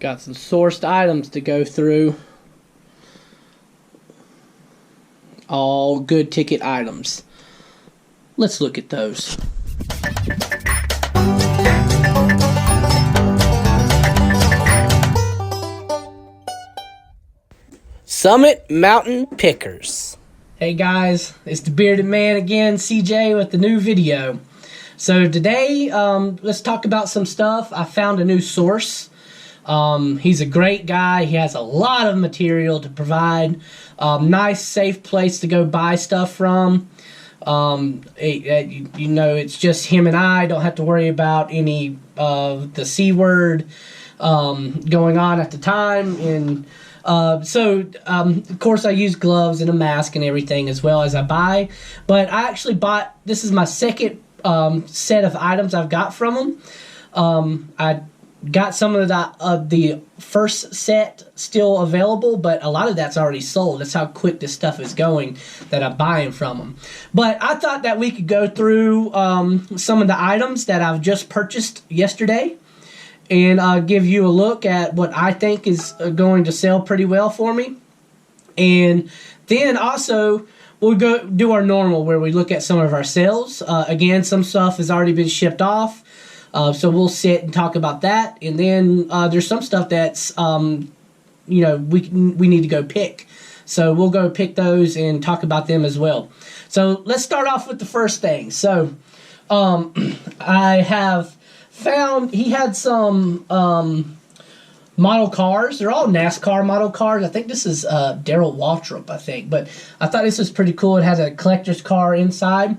Got some sourced items to go through. All good ticket items. Let's look at those. Summit Mountain Pickers. Hey guys, it's the Bearded Man again, CJ, with the new video. So today, let's talk about some stuff. I found a new source. He's a great guy. He has a lot of material to provide. Nice, safe place to go buy stuff from. You know, it's just him and I. Don't have to worry about any of the C word going on at the time. And of course, I use gloves and a mask and everything as well as I buy. But I actually bought, this is my second set of items I've got from him. I got some of the first set still available, but a lot of that's already sold. That's how quick this stuff is going that I'm buying from them. But I thought that we could go through some of the items that I've just purchased yesterday and give you a look at what I think is going to sell pretty well for me. And then also, we'll go do our normal where we look at some of our sales. Again, some stuff has already been shipped off. So we'll sit and talk about that, and then there's some stuff that's you know, we need to go pick. So we'll go pick those and talk about them as well. So let's start off with the first thing. So I have found he had some model cars. They're all NASCAR model cars. I think this is Darrell Waltrip, I think, but I thought this was pretty cool. It has a collector's car inside.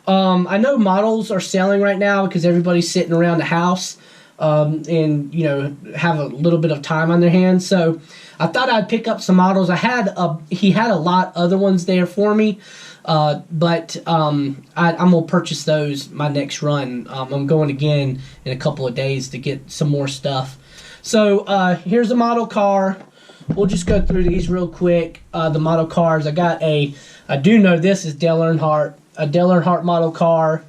I know models are selling right now because everybody's sitting around the house and, you know, have a little bit of time on their hands. So I thought I'd pick up some models. He had a lot other ones there for me, but I'm going to purchase those my next run. I'm going again in a couple of days to get some more stuff. So here's a model car. We'll just go through these real quick. The model cars, I do know this is Dale Earnhardt. A Dale Earnhardt model car.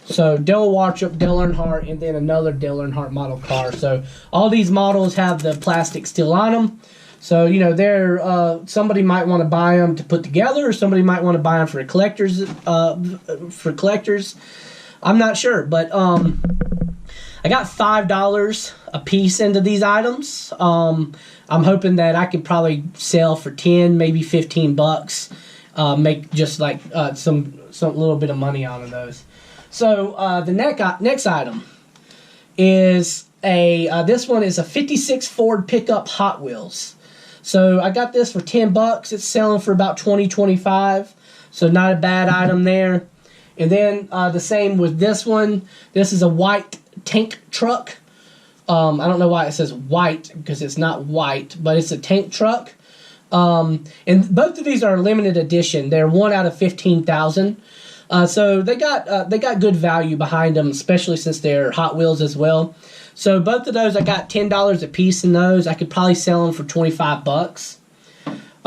So Dale Waltrip, Dale Earnhardt, and then another Dale Earnhardt model car. So all these models have the plastic still on them. So, you know, they're somebody might want to buy them to put together, or somebody might want to buy them for collectors. I'm not sure, but I got $5 a piece into these items. I'm hoping that I could probably sell for 10, maybe 15 bucks. Make just like some little bit of money out of those. So the next item is this one is a 56 Ford pickup Hot Wheels. So I got this for 10 bucks. It's selling for about 20, 25. So not a bad item there. And then the same with this one. This is a white tank truck. I don't know why it says white because it's not white, but it's a tank truck. And both of these are limited edition. They're 1 out of 15,000. So they got good value behind them, especially since they're Hot Wheels as well. So both of those, I got $10 a piece in those. I could probably sell them for 25 bucks.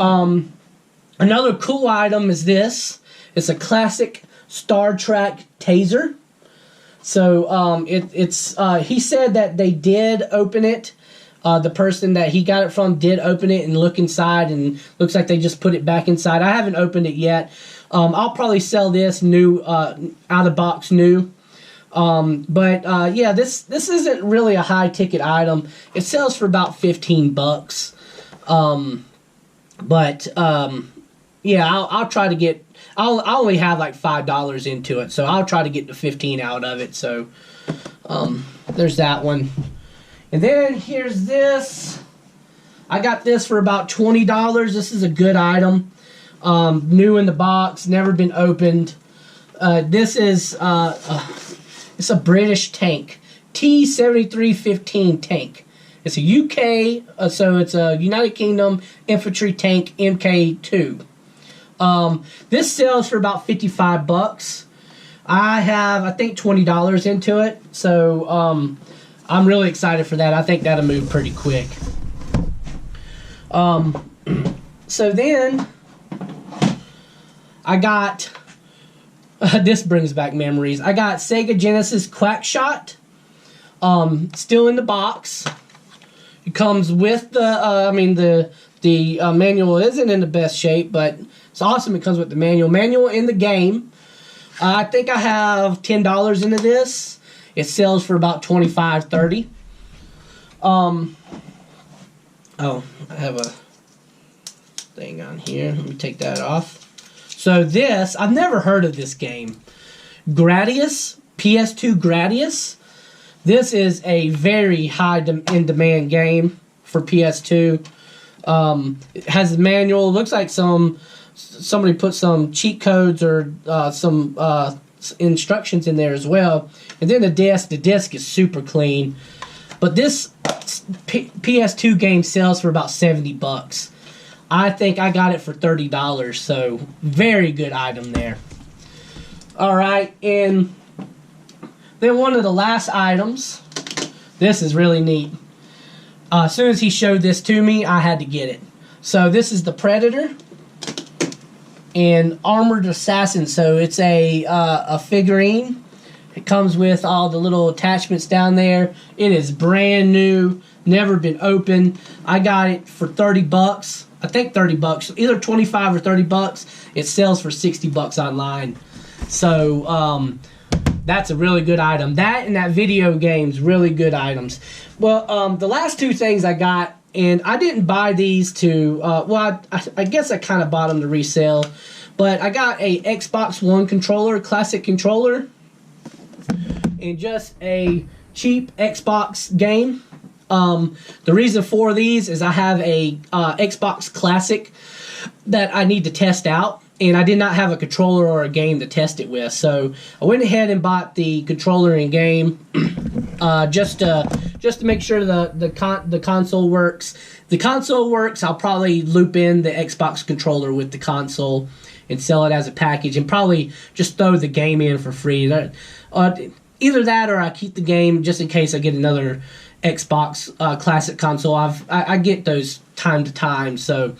Another cool item is this. It's a classic Star Trek taser. So he said that they did open it. The person that he got it from did open it and look inside, and looks like they just put it back inside. I haven't opened it yet. I'll probably sell this new, out of box new. Yeah, this isn't really a high ticket item. It sells for about 15 bucks. Yeah, I'll try to get. I'll only have like $5 into it, so I'll try to get the 15 out of it. So there's that one. And then here's this. I got this for about $20. This is a good item. New in the box, never been opened. This is it's a British tank. T-7315 tank. It's a UK, so it's a United Kingdom infantry tank MK2. This sells for about 55 bucks. I have, I think, $20 into it. So I'm really excited for that. I think that'll move pretty quick. So then I got, this brings back memories. I got Sega Genesis Quackshot, still in the box. It comes with the, manual isn't in the best shape, but it's awesome. It comes with the manual in the game. I think I have $10 into this. It sells for about $25, $30. Oh, I have a thing on here. Let me take that off. So this, I've never heard of this game. Gradius, PS2 Gradius. This is a very high in demand game for PS2. It has a manual. Looks like somebody put some cheat codes or some instructions in there as well. And then the disc is super clean. But this PS2 game sells for about $70. I think I got it for $30, so very good item there. All right, and then one of the last items, this is really neat. As soon as he showed this to me, I had to get it. So this is the Predator and Armored Assassin. So it's a figurine. It comes with all the little attachments down there. It is brand new, never been opened. I got it for $30. I think $30, either 25 or $30. It sells for $60 online. So that's a really good item. That and that video game's really good items. Well, the last two things I got, and I didn't buy these to, I guess I kind of bought them to resell, but I got a Xbox One controller, classic controller, and just a cheap Xbox game. The reason for these is I have a Xbox Classic that I need to test out, and I did not have a controller or a game to test it with. So I went ahead and bought the controller and game just to make sure the console works. The console works. I'll probably loop in the Xbox controller with the console and sell it as a package, and probably just throw the game in for free. Either that, or I keep the game just in case I get another Xbox Classic console. I get those time to time, so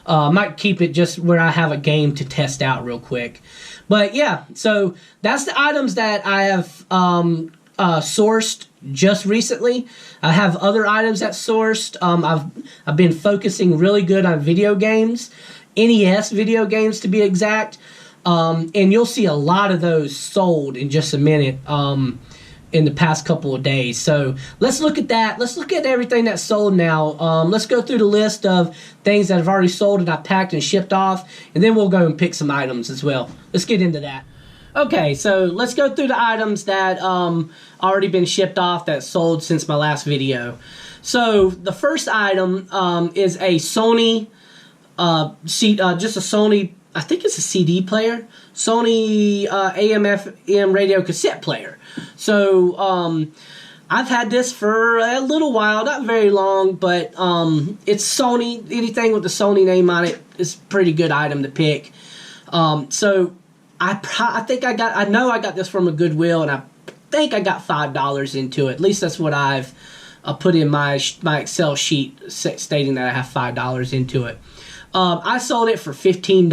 I might keep it just where I have a game to test out real quick. But yeah, so that's the items that I have sourced just recently. I have other items that sourced. I've been focusing really good on video games, NES video games to be exact, and you'll see a lot of those sold in just a minute. In the past couple of days. So let's look at that. Let's look at everything that's sold now. Let's go through the list of things that have already sold and I packed and shipped off, and then we'll go and pick some items as well. Let's get into that. Okay, so let's go through the items that already been shipped off that sold since my last video. So the first item is a Sony just a Sony, I think it's a CD player, Sony AM/FM radio cassette player. So I've had this for a little while, not very long, but it's Sony. Anything with the Sony name on it is a pretty good item to pick. So I know I got this from a Goodwill, and I think I got $5 into it. At least that's what I've put in my Excel sheet stating that I have $5 into it. I sold it for $15,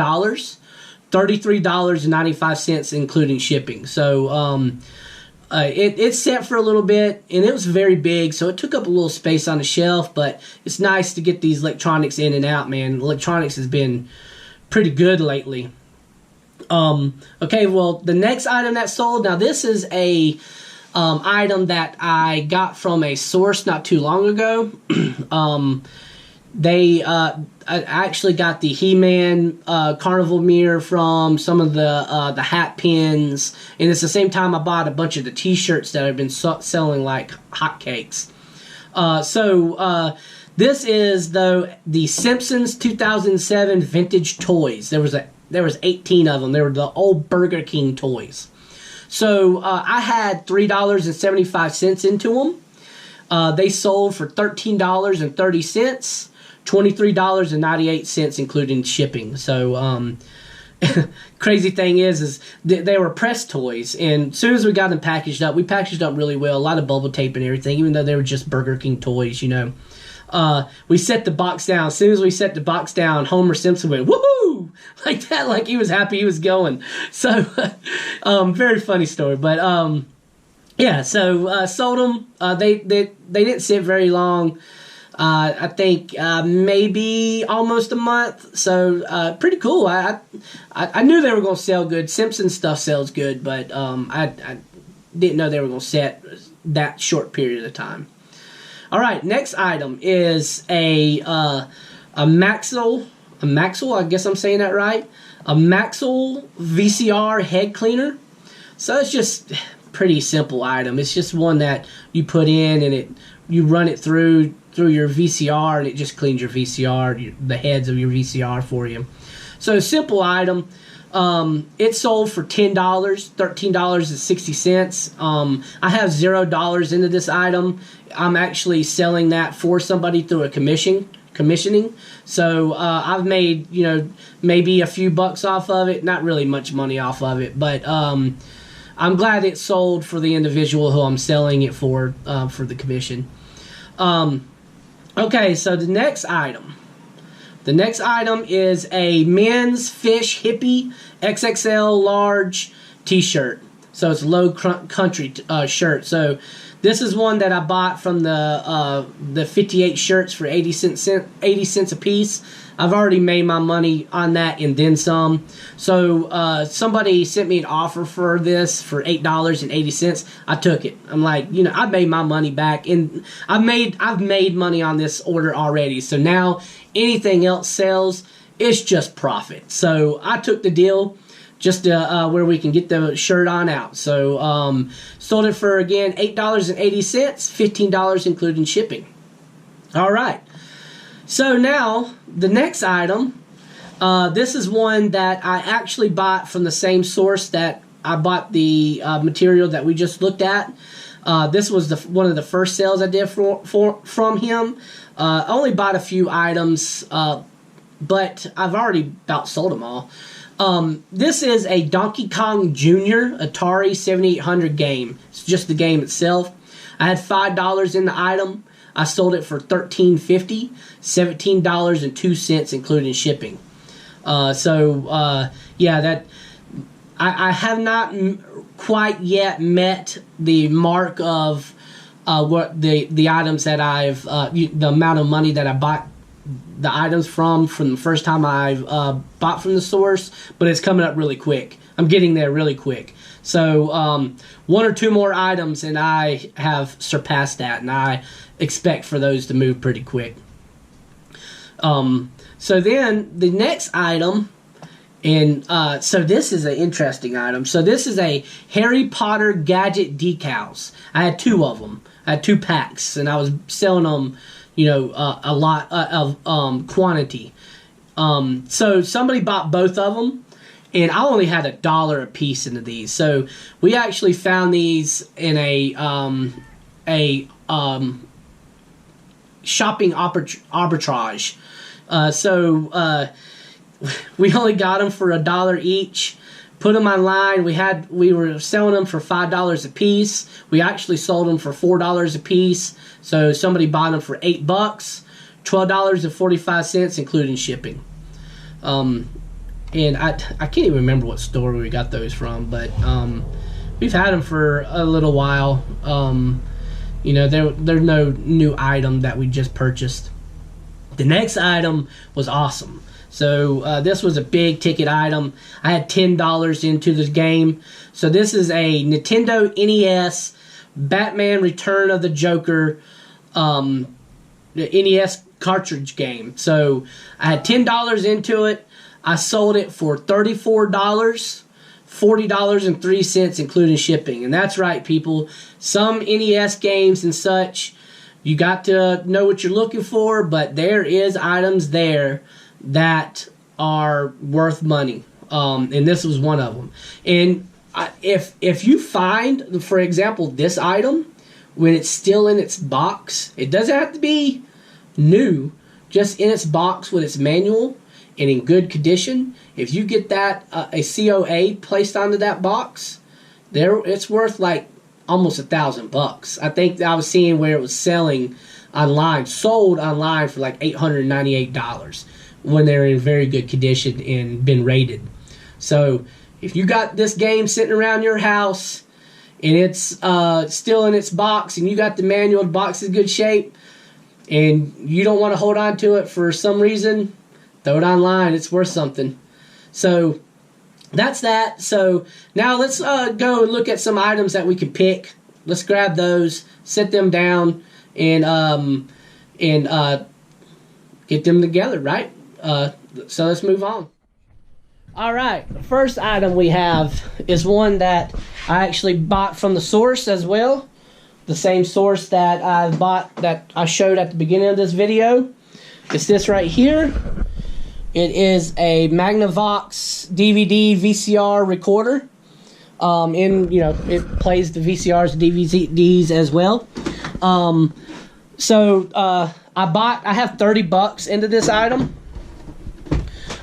$33.95 including shipping. So it sat for a little bit, and it was very big, so it took up a little space on the shelf, but it's nice to get these electronics in and out, man. Electronics has been pretty good lately. Okay, well, the next item that sold, now this is a item that I got from a source not too long ago. I actually got the He-Man Carnival mirror from some of the hat pins, and it's the same time I bought a bunch of the T-shirts that have been selling like hotcakes. This is the Simpsons 2007 vintage toys. There was 18 of them. They were the old Burger King toys. So I had $3.75 into them. They sold for $13.30. $23.98 including shipping. So crazy thing is they were press toys, and as soon as we got them packaged up, we packaged up really well, a lot of bubble tape and everything, even though they were just Burger King toys, you know. We set the box down. As soon as we set the box down, Homer Simpson went woohoo like that, like he was happy he was going. So very funny story. But yeah, so sold them. They didn't sit very long. I think maybe almost a month. So pretty cool. I knew they were going to sell good. Simpsons stuff sells good, but I didn't know they were going to set that short period of time. All right, next item is a Maxell, I guess I'm saying that right. A Maxell VCR head cleaner. So it's just pretty simple item. It's just one that you put in and you run it through your VCR and it just cleans your VCR, the heads of your VCR for you. So simple item. It sold for $10, $13.60. I have $0 into this item. I'm actually selling that for somebody through a commissioning. So I've made maybe a few bucks off of it. Not really much money off of it, but I'm glad it sold for the individual who I'm selling it for the commission. Okay, so the next item. The next item is a men's Fish Hippie XXL large t-shirt. So it's a low country shirt. So this is one that I bought from the 58 shirts for 80 cents a piece. I've already made my money on that and then some. So somebody sent me an offer for this for $8.80. I took it. I'm like, I made my money back, and I've made money on this order already. So now anything else sells, it's just profit. So I took the deal just where we can get the shirt on out. So sold it for, again, $8.80, $15 including shipping. All right. So now, the next item, this is one that I actually bought from the same source that I bought the material that we just looked at. This was one of the first sales I did from him. I only bought a few items, but I've already about sold them all. This is a Donkey Kong Jr. Atari 7800 game. It's just the game itself. I had $5 in the item. I sold it for $13.50, $17.02 including shipping. Yeah, that I have not quite yet met the mark of what the items that I've the amount of money that I bought the items from the first time I've bought from the source, but it's coming up really quick. I'm getting there really quick. So one or two more items and I have surpassed that, and I expect for those to move pretty quick. So then the next item, and so this is an interesting item. So this is a Harry Potter gadget decals. I had two of them. I had 2 packs, and I was selling them, a lot of quantity. So somebody bought both of them, and I only had $1 a piece into these. So we actually found these in a shopping arbitrage. We only got them for $1 each. Put them online. We were selling them for $5 a piece. We actually sold them for $4 a piece. So somebody bought them for $8, $12.45 including shipping. And I can't even remember what store we got those from, but we've had them for a little while. They're no new item that we just purchased. The next item was awesome. So this was a big ticket item. I had $10 into this game. So this is a Nintendo NES Batman Return of the Joker the NES cartridge game. So I had $10 into it. I sold it for $34, $40.03 including shipping. And that's right, people. Some NES games and such, you got to know what you're looking for, but there is items there that are worth money. And this was one of them. And if you find, for example, this item, when it's still in its box, it doesn't have to be new, just in its box with its manual and in good condition. If you get that a COA placed onto that box, it's worth like almost $1,000. I think I was seeing where it was sold online for like $898 when they're in very good condition and been rated. So if you got this game sitting around your house and it's still in its box and you got the manual, the box is in good shape, and you don't want to hold on to it for some reason, throw it online. It's worth something. So that's that. So now let's go and look at some items that we can pick. Let's grab those, set them down, and get them together, right? So let's move on. All right, the first item we have is one that I actually bought from the source as well. The same source that I bought, that I showed at the beginning of this video. It's this right here. It is a Magnavox DVD VCR recorder. It plays the VCRs, DVDs as well. I have $30 into this item.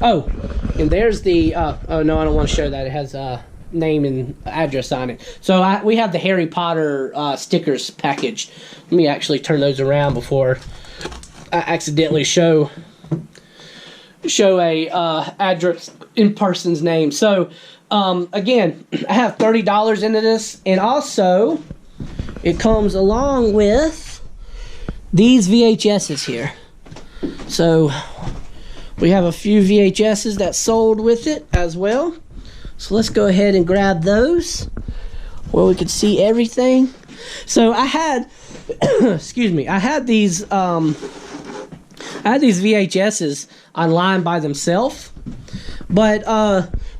Oh, and there's the, oh no, I don't want to show that. It has a name and address on it. So we have the Harry Potter stickers package. Let me actually turn those around before I accidentally show a address in person's name. So, again, I have $30 into this, and also it comes along with these VHSs here. So we have a few VHSs that sold with it as well. So let's go ahead and grab those where we could see everything. So I had, excuse me, I had these VHSs online by themselves, but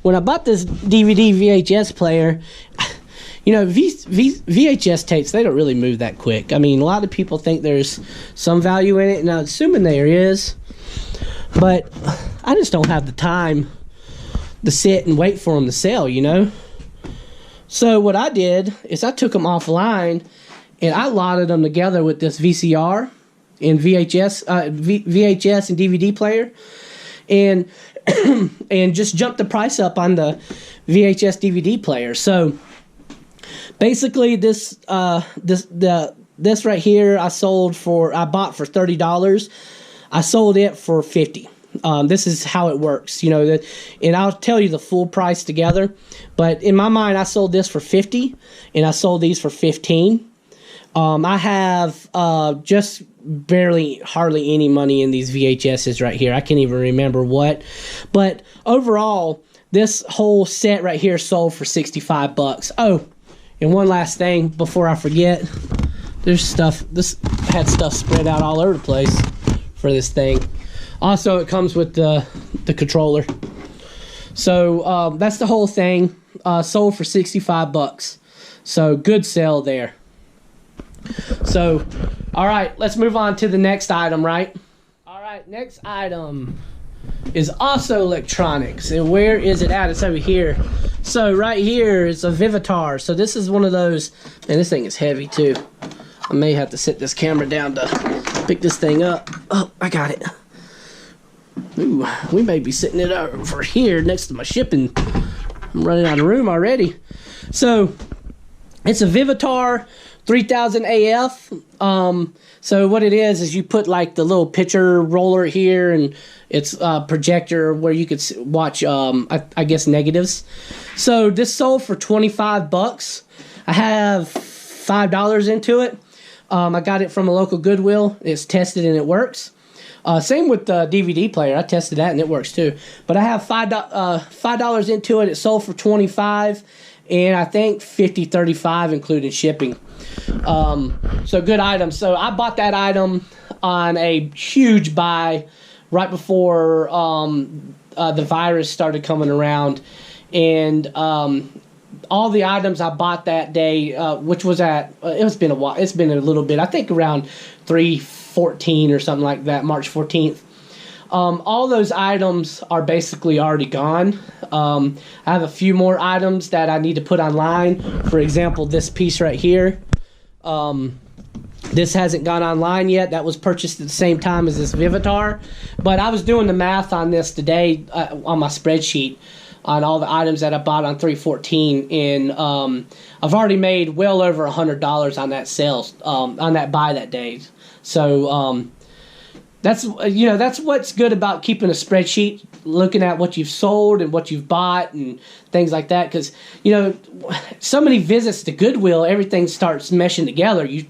when I bought this DVD VHS player, you know, VHS tapes, they don't really move that quick. I mean, a lot of people think there's some value in it, and I'm assuming there is, but I just don't have the time to sit and wait for them to sell, you know? So what I did is I took them offline, and I lotted them together with this VCR and VHS and DVD player, and and just jumped the price up on the VHS DVD player. So basically, this right here I bought for $30. I sold it for $50. This is how it works, you know. And I'll tell you the full price together. But in my mind, I sold this for $50, and I sold these for $15. I have just hardly any money in these VHSs right here. I can't even remember what. But overall, this whole set right here sold for $65. Oh, and one last thing before I forget. This had stuff spread out all over the place for this thing. Also, it comes with the controller. So that's the whole thing. Sold for $65. So good sale there. So, all right, let's move on to the next item, right? All right, next item is also electronics. And where is it at? It's over here. So right here is a Vivitar. So this is one of those, and this thing is heavy too. I may have to set this camera down to pick this thing up. Oh, I got it. Ooh, we may be sitting it over here next to my shipping. I'm running out of room already. So it's a Vivitar 3000 AF. So what it is you put like the little picture roller here, and it's a projector where you could watch, I guess, negatives. So this sold for $25. I have $5 into it. I got it from a local Goodwill. It's tested and it works. Same with the DVD player. I tested that and it works too. But I have $5 into it. It sold for $25, and I think $35 including shipping. So good item. So I bought that item on a huge buy right before the virus started coming around, and all the items I bought that day, which was it's been a while. It's been a little bit. I think around 3/14 or something like that, March 14th. All those items are basically already gone. I have a few more items that I need to put online. For example, this piece right here. This hasn't gone online yet. That was purchased at the same time as this Vivitar. But I was doing the math on this today on my spreadsheet on all the items that I bought on 3/14, and I've already made well over $100 on that sales, on that buy that day. So that's what's good about keeping a spreadsheet, looking at what you've sold and what you've bought and things like that. Because so many visits to Goodwill, everything starts meshing together. You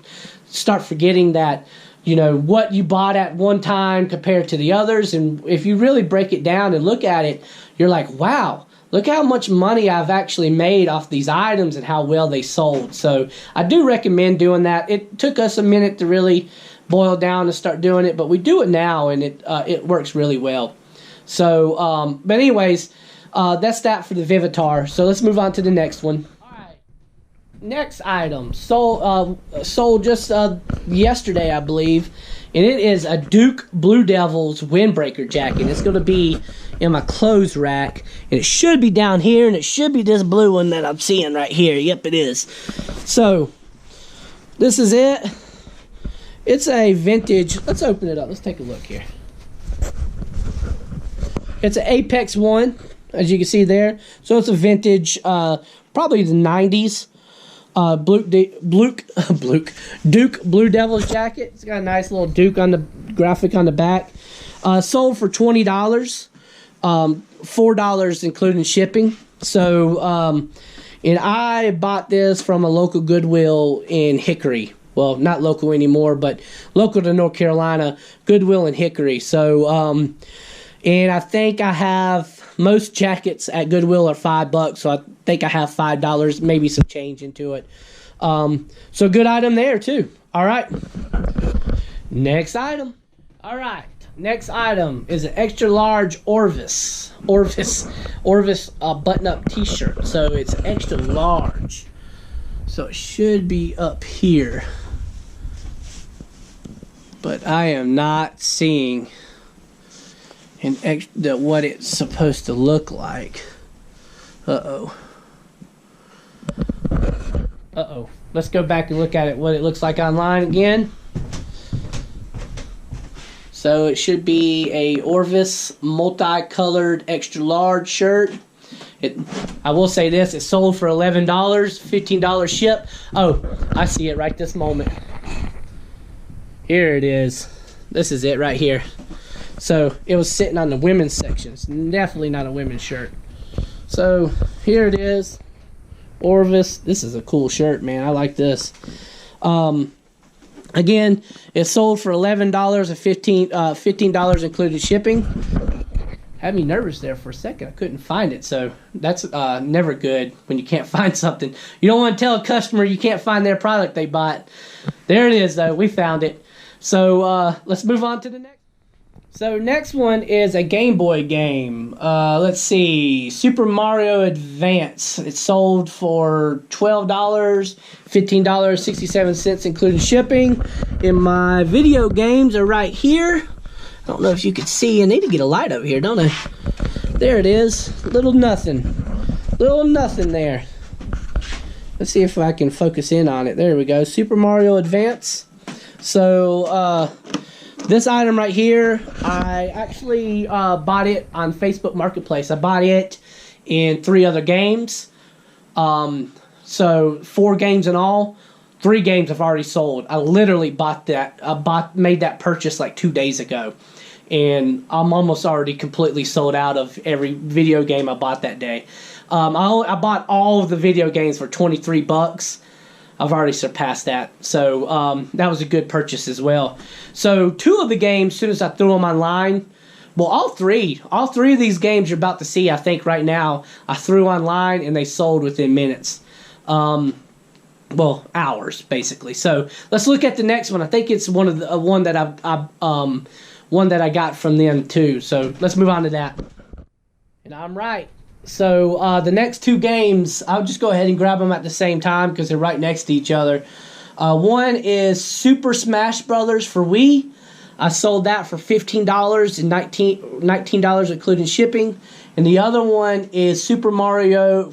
start forgetting that you know, what you bought at one time compared to the others. And if you really break it down and look at it, you're like, wow, look how much money I've actually made off these items and how well they sold. So I do recommend doing that. It took us a minute to really boil down and start doing it, but we do it now, and it works really well. So, but anyways, that's that for the Vivitar. So let's move on to the next one. All right, next item sold just yesterday, I believe, and it is a Duke Blue Devils windbreaker jacket. It's going to be in my clothes rack, and it should be down here, and it should be this blue one that I'm seeing right here. Yep, it is. So this is it. It's a vintage. Let's open it up. Let's take a look here. It's an Apex 1, as you can see there. So it's a vintage, probably the 90s Duke Blue Devils jacket. It's got a nice little Duke on the graphic on the back. Sold for $20, $4 including shipping. So, and I bought this from a local Goodwill in Hickory. Well, not local anymore, but local to North Carolina, Goodwill in Hickory. So, and I think I have, most jackets at Goodwill are $5, so I think I have $5, maybe some change into it. So good item there too. All right. Next item. All right. Next item is an extra large Orvis button-up t-shirt. So it's extra large. So it should be up here. But I am not seeing what it's supposed to look like. Uh-oh. Let's go back and look at it, what it looks like online again. So it should be a Orvis multicolored extra large shirt. I will say this, it sold for $11, $15 ship. Oh, I see it right this moment. Here it is. This is it right here. So it was sitting on the women's section. It's definitely not a women's shirt. So here it is. Orvis. This is a cool shirt, man. I like this. Again, it sold for $11 and $15 included shipping. Had me nervous there for a second. I couldn't find it. So that's never good when you can't find something. You don't want to tell a customer you can't find their product they bought. There it is, though. We found it. So let's move on to the next. So next one is a Game Boy game. Let's see, Super Mario Advance. It sold for $12, $15.67 including shipping. And my video games are right here. I don't know if you can see. I need to get a light over here, don't I? There it is. Little nothing there. Let's see if I can focus in on it. There we go. Super Mario Advance. So, this item right here, I actually bought it on Facebook Marketplace. I bought it in 3 other games. So 4 games in all. 3 games have already sold. I literally bought that. Made that purchase like 2 days ago. And I'm almost already completely sold out of every video game I bought that day. I bought all of the video games for $23. I've already surpassed that. So that was a good purchase as well. So 2 of the games, as soon as I threw them online, well, all three of these games you're about to see, I think right now, I threw online and they sold within minutes. Well, hours basically. So let's look at the next one. I think it's one that I got from them too. So let's move on to that. And I'm right. So the next 2 games, I'll just go ahead and grab them at the same time because they're right next to each other. One is Super Smash Brothers for Wii. I sold that for $15 and $19 including shipping. And the other one is Super Mario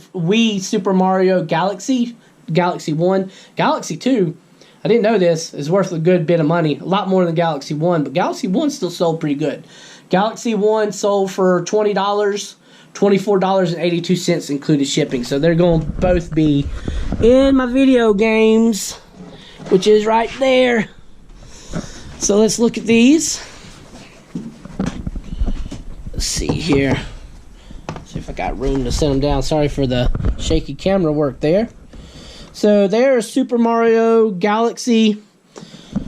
Galaxy 1. Galaxy 2, I didn't know this, is worth a good bit of money. A lot more than Galaxy 1, but Galaxy 1 still sold pretty good. Galaxy 1 sold for $20, $24.82 included shipping. So they're going to both be in my video games, which is right there. So let's look at these. Let's see here. See if I got room to set them down. Sorry for the shaky camera work there. So there's Super Mario Galaxy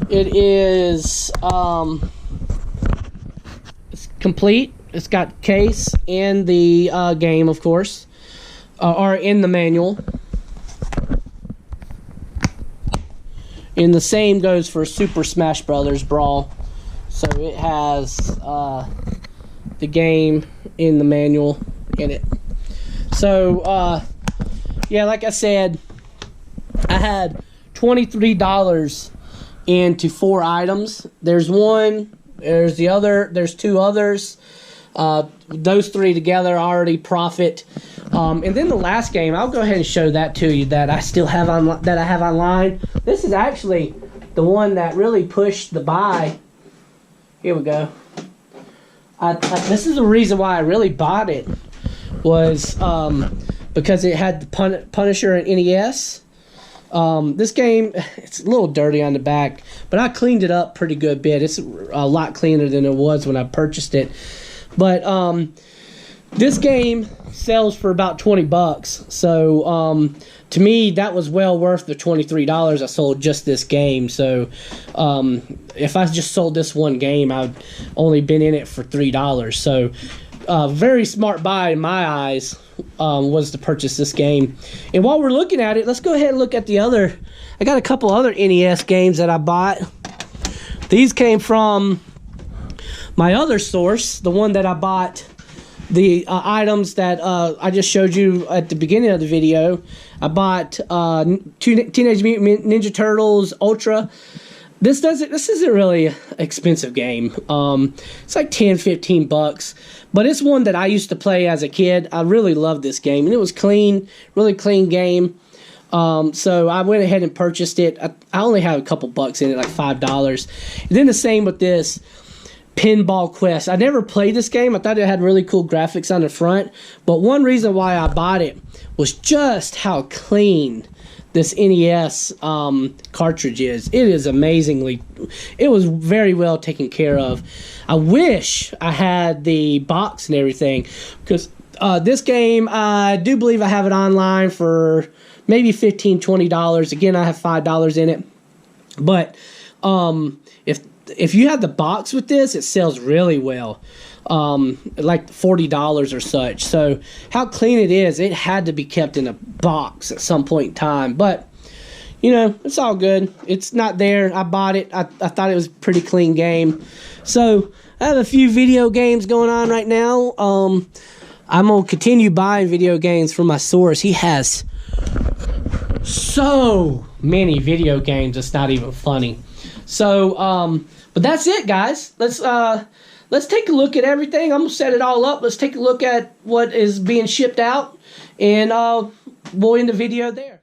It is it's complete. It's got case and the game, of course, or in the manual. And the same goes for Super Smash Brothers Brawl. So it has the game in the manual in it. So yeah, like I said, I had $23 into 4 items. There's one, there's the other, there's 2 others. Those 3 together already profit. And then the last game, I'll go ahead and show that to you that I still have on, that I have online. This is actually the one that really pushed the buy. Here we go. This is the reason why I really bought it, was because it had the Punisher and NES. This game, it's a little dirty on the back, but I cleaned it up pretty good bit. It's a lot cleaner than it was when I purchased it. But this game sells for about 20 bucks. So to me, that was well worth the $23 I sold just this game. So if I just sold this one game, I'd only been in it for $3. So very smart buy in my eyes was to purchase this game. And while we're looking at it, let's go ahead and look at the other. I got a couple other NES games that I bought. These came from my other source, the one that I bought the items that I just showed you at the beginning of the video. I bought Teenage Mutant Ninja Turtles Ultra. This isn't really an expensive game. It's like 10-15 bucks. But it's one that I used to play as a kid. I really loved this game. And it was clean, really clean game. So I went ahead and purchased it. I only had a couple bucks in it, like $5. And then the same with this Pinball Quest. I never played this game. I thought it had really cool graphics on the front. But one reason why I bought it was just how clean this NES cartridge is. It is amazingly, it was very well taken care of. I wish I had the box and everything, because this game, I do believe I have it online for maybe $15-20. Again, I have $5 in it. But if you have the box with this, it sells really well. Like $40 or such. So how clean it is, it had to be kept in a box at some point in time. But you know, it's all good. It's not there. I bought it. I thought it was a pretty clean game. So I have a few video games going on right now. I'm gonna continue buying video games from my source. He has so many video games, it's not even funny. So but that's it, guys. Let's take a look at everything. I'm going to set it all up. Let's take a look at what is being shipped out, and we'll end the video there.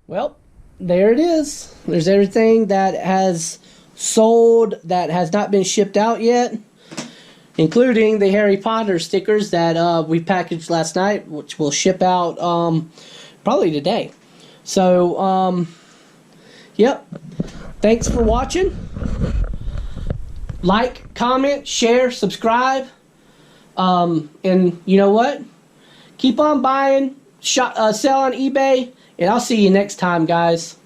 Well, there it is. There's everything that has sold that has not been shipped out yet, including the Harry Potter stickers that we packaged last night, which will ship out probably today. So, yep. Thanks for watching. Like, comment, share, subscribe, and you know what? Keep on buying, sell on eBay, and I'll see you next time, guys.